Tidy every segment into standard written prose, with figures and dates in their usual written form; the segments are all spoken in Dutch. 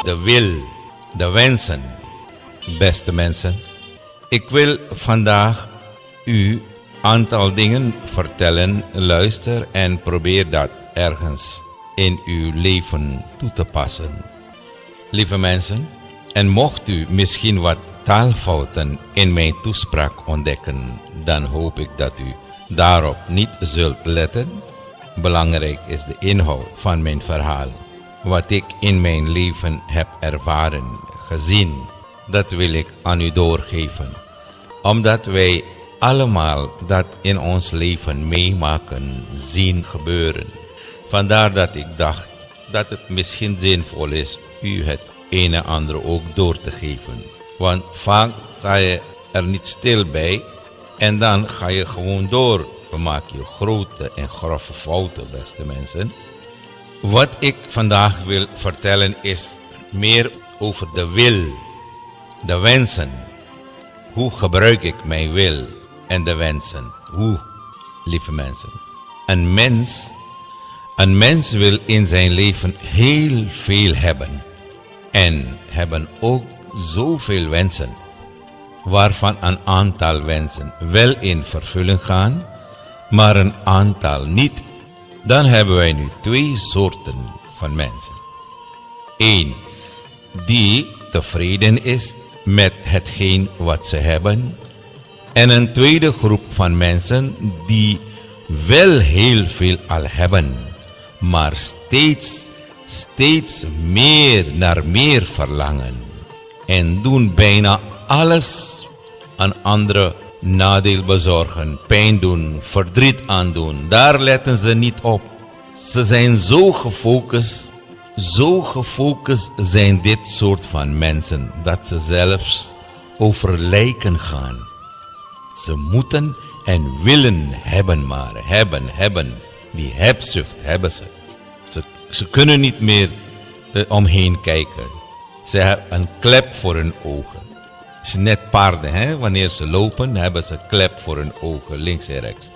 de wil, de wensen. Beste mensen, ik wil vandaag u aantal dingen vertellen. Luister en probeer dat ergens in uw leven toe te passen. Lieve mensen, en mocht u misschien wat taalfouten in mijn toespraak ontdekken, dan hoop ik dat u daarop niet zult letten. Belangrijk is de inhoud van mijn verhaal. Wat ik in mijn leven heb ervaren, gezien, dat wil ik aan u doorgeven. Omdat wij allemaal dat in ons leven meemaken, zien gebeuren. Vandaar dat ik dacht dat het misschien zinvol is u het een en ander ook door te geven. Want vaak sta je er niet stil bij en dan ga je gewoon door. We maken je grote en grove fouten, beste mensen. Wat ik vandaag wil vertellen is meer over de wil, de wensen. Hoe gebruik ik mijn wil en de wensen? Hoe, lieve mensen? Een mens wil in zijn leven heel veel hebben. En hebben ook zoveel wensen. Waarvan een aantal wensen wel in vervulling gaan, maar een aantal niet. Dan hebben wij nu twee soorten van mensen. Eén, die tevreden is met hetgeen wat ze hebben. En een tweede groep van mensen die wel heel veel al hebben, maar steeds meer naar meer verlangen. En doen bijna alles aan anderen nadeel bezorgen, pijn doen, verdriet aandoen. Daar letten ze niet op. Ze zijn zo gefocust zijn dit soort van mensen, dat ze zelfs over lijken gaan. Ze moeten en willen hebben maar, hebben. Die hebzucht hebben ze. Ze kunnen niet meer omheen kijken. Ze hebben een klep voor hun ogen. Het is net paarden, hè? Wanneer ze lopen hebben ze klep voor hun ogen, links en rechts.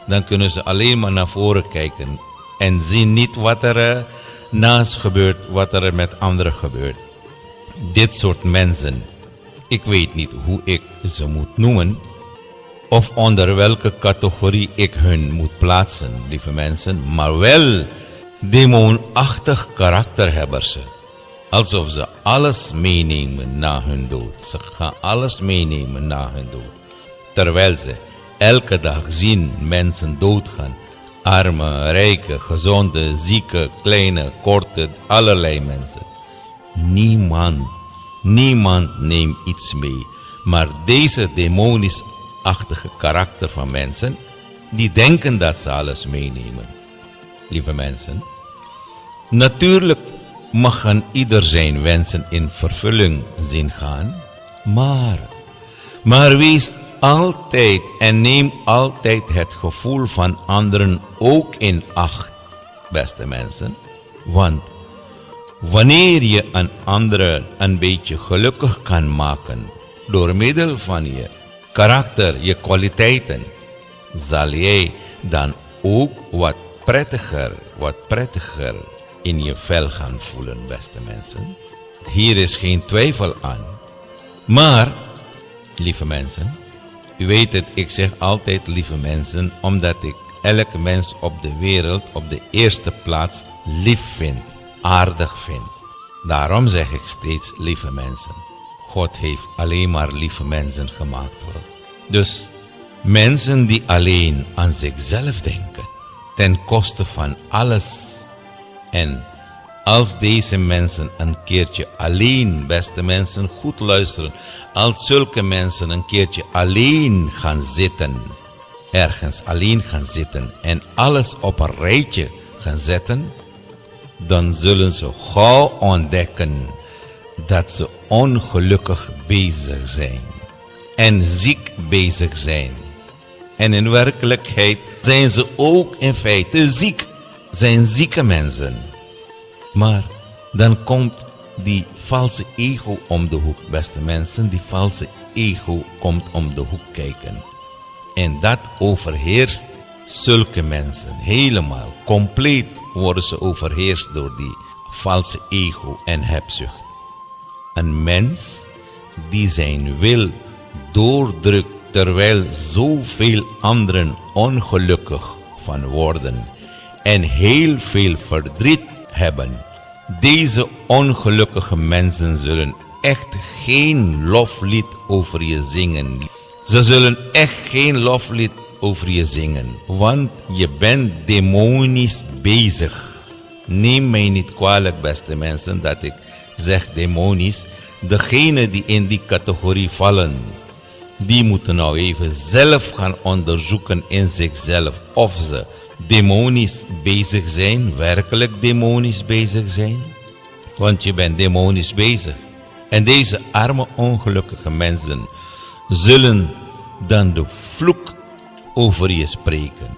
Dan kunnen ze alleen maar naar voren kijken en zien niet wat er naast gebeurt, wat er met anderen gebeurt. Dit soort mensen, ik weet niet hoe ik ze moet noemen, of onder welke categorie ik hun moet plaatsen, lieve mensen, maar wel demonachtig karakter hebben ze. Alsof ze alles meenemen na hun dood. Ze gaan alles meenemen na hun dood. Terwijl ze elke dag zien mensen doodgaan. Arme, rijke, gezonde, zieke, kleine, korte, allerlei mensen. Niemand neemt iets mee. Maar deze demonisch-achtige karakter van mensen, die denken dat ze alles meenemen. Lieve mensen, natuurlijk mag aan ieder zijn wensen in vervulling zien gaan, maar wees altijd en neem altijd het gevoel van anderen ook in acht, beste mensen. Want wanneer je een andere een beetje gelukkig kan maken door middel van je karakter, je kwaliteiten, zal jij dan ook wat prettiger in je vel gaan voelen, beste mensen. Hier is geen twijfel aan. Maar, lieve mensen, u weet het, ik zeg altijd lieve mensen, omdat ik elke mens op de wereld op de eerste plaats lief vind, aardig vind. Daarom zeg ik steeds lieve mensen. God heeft alleen maar lieve mensen gemaakt. Dus mensen die alleen aan zichzelf denken, ten koste van alles. En als deze mensen een keertje alleen, beste mensen, goed luisteren. Als zulke mensen een keertje alleen gaan zitten, ergens alleen gaan zitten en alles op een rijtje gaan zetten, dan zullen ze gauw ontdekken dat ze ongelukkig bezig zijn en ziek bezig zijn. En in werkelijkheid zijn ze ook in feite ziek, zijn zieke mensen. Maar dan komt die valse ego om de hoek, beste mensen. Die valse ego komt om de hoek kijken. En dat overheerst zulke mensen helemaal. Compleet worden ze overheerst door die valse ego en hebzucht. een mens die zijn wil doordrukt terwijl zoveel anderen ongelukkig van worden en heel veel verdriet hebben. Deze ongelukkige mensen zullen echt geen loflied over je zingen. Ze zullen echt geen loflied over je zingen, want je bent demonisch bezig. Neem mij niet kwalijk, beste mensen, dat ik zeg demonisch. Degenen die in die categorie vallen, die moeten nou even zelf gaan onderzoeken in zichzelf of ze demonisch bezig zijn, werkelijk demonisch bezig zijn. Want je bent demonisch bezig. En deze arme ongelukkige mensen zullen dan de vloek over je spreken.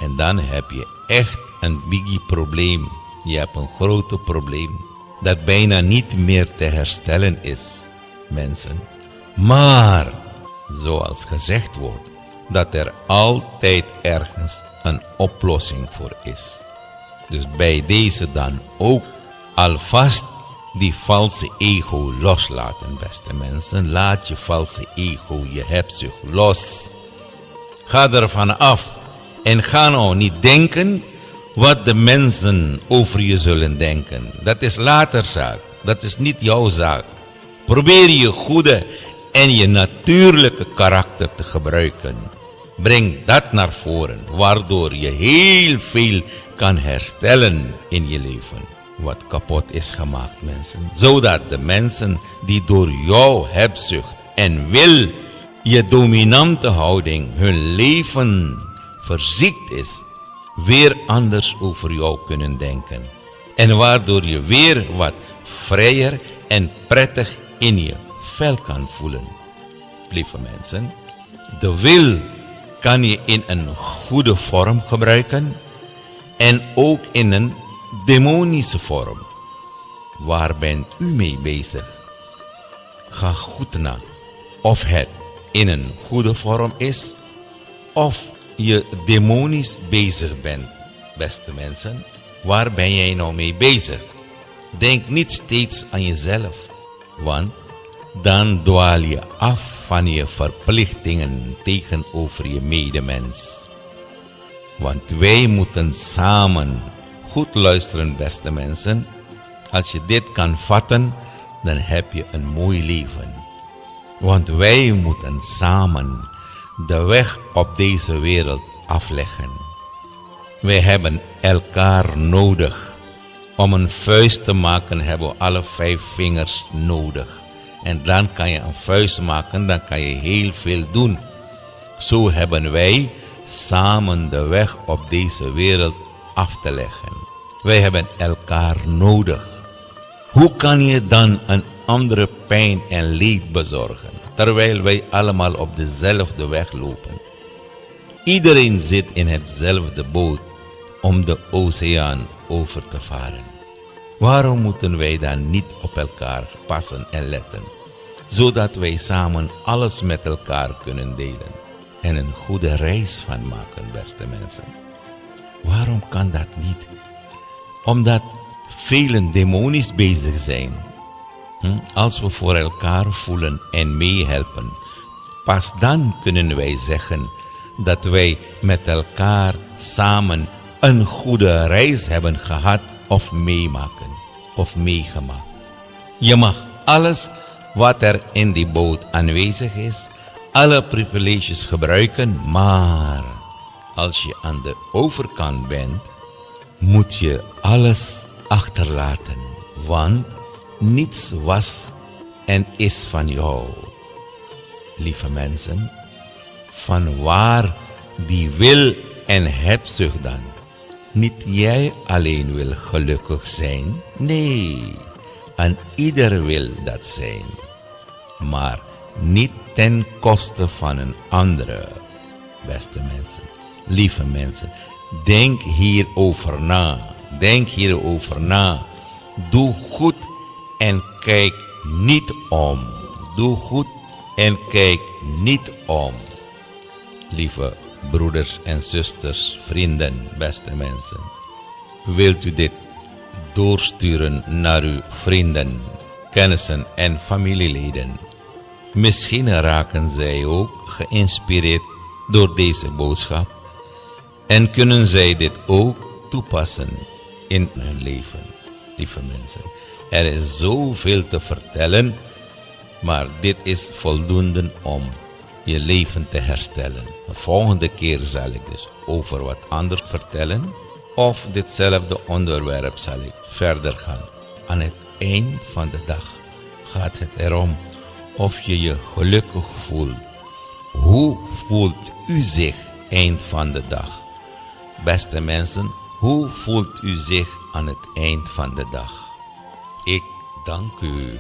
En dan heb je echt een biggie probleem. Je hebt een grote probleem dat bijna niet meer te herstellen is, mensen. Maar, zoals gezegd wordt, dat er altijd ergens een oplossing voor is. Dus bij deze dan ook alvast die valse ego loslaten, beste mensen. Laat je valse ego, je hebzucht los. Ga ervan af en ga nou niet denken wat de mensen over je zullen denken. Dat is later zaak, dat is niet jouw zaak. Probeer je goede en je natuurlijke karakter te gebruiken. Breng dat naar voren, waardoor je heel veel kan herstellen in je leven. Wat kapot is gemaakt, mensen. Zodat de mensen die door jouw hebzucht en wil, je dominante houding, hun leven verziekt is, weer anders over jou kunnen denken. En waardoor je weer wat vrijer en prettig in je vel kan voelen. Lieve mensen, de wil kan je in een goede vorm gebruiken en ook in een demonische vorm. Waar bent u mee bezig? Ga goed na of het in een goede vorm is of je demonisch bezig bent, beste mensen. Waar ben jij nou mee bezig? Denk niet steeds aan jezelf, want dan dwaal je af van je verplichtingen tegenover je medemens. Want wij moeten samen goed luisteren, beste mensen. Als je dit kan vatten, dan heb je een mooi leven. Want wij moeten samen de weg op deze wereld afleggen. Wij hebben elkaar nodig. Om een vuist te maken hebben we alle 5 vingers nodig. En dan kan je een vuist maken, dan kan je heel veel doen. Zo hebben wij samen de weg op deze wereld af te leggen. Wij hebben elkaar nodig. Hoe kan je dan een andere pijn en leed bezorgen, terwijl wij allemaal op dezelfde weg lopen? Iedereen zit in hetzelfde boot om de oceaan over te varen. Waarom moeten wij dan niet op elkaar passen en letten, zodat wij samen alles met elkaar kunnen delen en een goede reis van maken, beste mensen? Waarom kan dat niet? Omdat velen demonisch bezig zijn. Als we voor elkaar voelen en meehelpen, pas dan kunnen wij zeggen dat wij met elkaar samen een goede reis hebben gehad of meemaken of meegemaakt. Je mag alles wat er in die boot aanwezig is, alle privileges gebruiken, maar als je aan de overkant bent, moet je alles achterlaten, want niets was en is van jou. Lieve mensen, van waar die wil en hebzucht dan? Niet jij alleen wil gelukkig zijn, nee, en ieder wil dat zijn, maar niet ten koste van een andere. Beste mensen, lieve mensen, denk hierover na. Denk hierover na. Doe goed en kijk niet om. Doe goed en kijk niet om. Lieve broeders en zusters, vrienden, beste mensen. Wilt u dit doorsturen naar uw vrienden, kennissen en familieleden. Misschien raken zij ook geïnspireerd door deze boodschap en kunnen zij dit ook toepassen in hun leven. Lieve mensen, er is zoveel te vertellen, maar dit is voldoende om je leven te herstellen. De volgende keer zal ik dus over wat anders vertellen of ditzelfde onderwerp zal ik verder gaan. Aan het eind van de dag gaat het erom of je je gelukkig voelt. Hoe voelt u zich eind van de dag? Beste mensen, hoe voelt u zich aan het eind van de dag? Ik dank u.